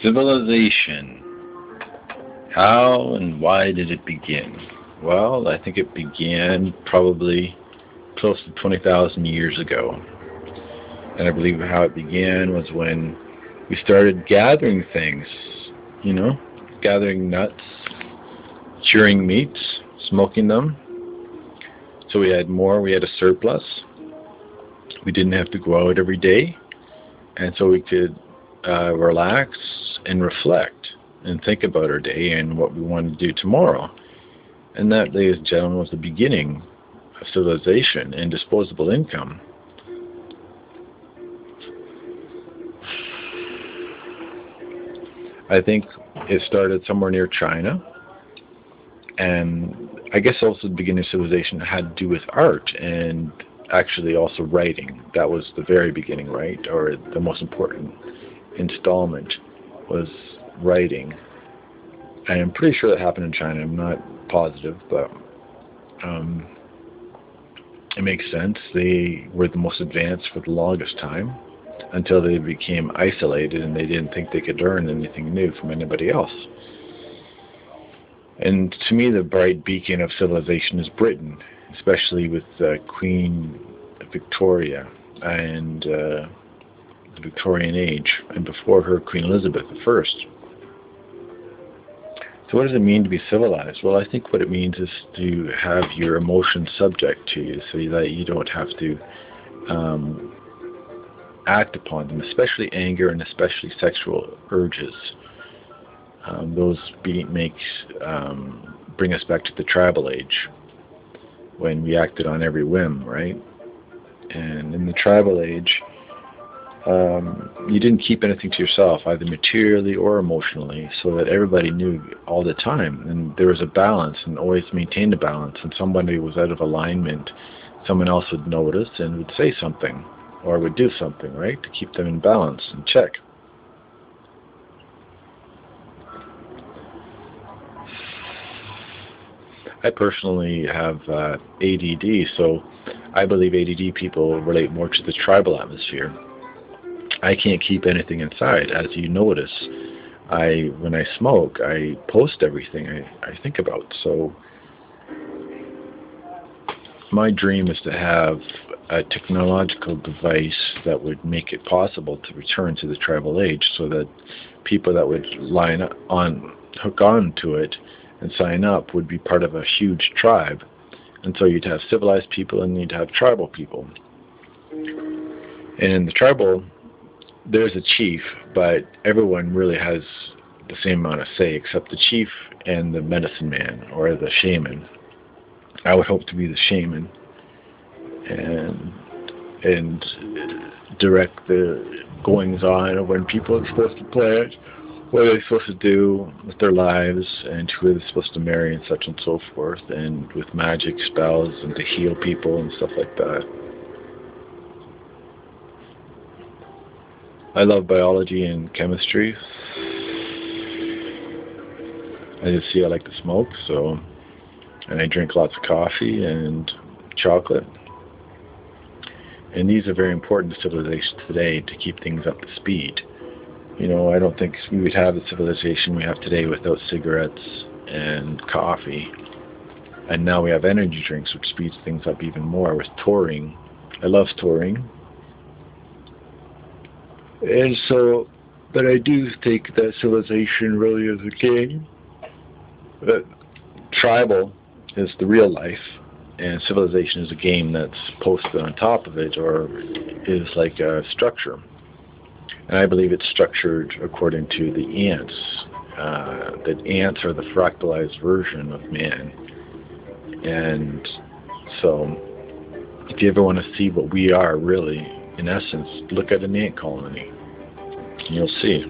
Civilization. How and why did it begin? Well, I think it began probably close to 20,000 years ago. And I believe how it began was when we started gathering things, gathering nuts, curing meats, smoking them. So we had a surplus. We didn't have to go out every day. And so we could relax and reflect and think about our day and what we wanted to do tomorrow. And that, ladies and gentlemen, was the beginning of civilization and disposable income. I think it started somewhere near China, and I guess also the beginning of civilization had to do with art and actually also writing. That was the very beginning, right? Or the most important installment was writing. And I'm pretty sure that happened in China. I'm not positive, but it makes sense. They were the most advanced for the longest time until they became isolated and they didn't think they could learn anything new from anybody else. And to me, the bright beacon of civilization is Britain, especially with Queen Victoria and the Victorian age, and before her, Queen Elizabeth I. So what does it mean to be civilized? Well, I think what it means is to have your emotions subject to you so that you don't have to act upon them, especially anger and especially sexual urges. Those bring us back to the tribal age when we acted on every whim, right? And in the tribal age, you didn't keep anything to yourself, either materially or emotionally, so that everybody knew all the time. And there was a balance, and always maintained a balance. And somebody was out of alignment, someone else would notice and would say something, or would do something, right, to keep them in balance and check. I personally have ADD, so I believe ADD people relate more to the tribal atmosphere. I can't keep anything inside. As you notice, when I smoke, I post everything I think about. So my dream is to have a technological device that would make it possible to return to the tribal age, so that people that would hook on to it and sign up would be part of a huge tribe. And so you'd have civilized people and you'd have tribal people. And in the tribal, there's a chief, but everyone really has the same amount of say except the chief and the medicine man or the shaman. I would hope to be the shaman and direct the goings on of when people are supposed to plant, what are they supposed to do with their lives, and who are they supposed to marry, and such and so forth, and with magic spells and to heal people and stuff like that. I love biology and chemistry. As you see, I like to smoke, and I drink lots of coffee and chocolate. And these are very important to civilization today to keep things up to speed. I don't think we would have the civilization we have today without cigarettes and coffee. And now we have energy drinks, which speeds things up even more with touring. I love touring. And so, but I do think that civilization really is a game. That tribal is the real life, and civilization is a game that's posted on top of it, or is like a structure. And I believe it's structured according to the ants. That ants are the fractalized version of man. And so, if you ever want to see what we are really, in essence, look at an ant colony, and you'll see.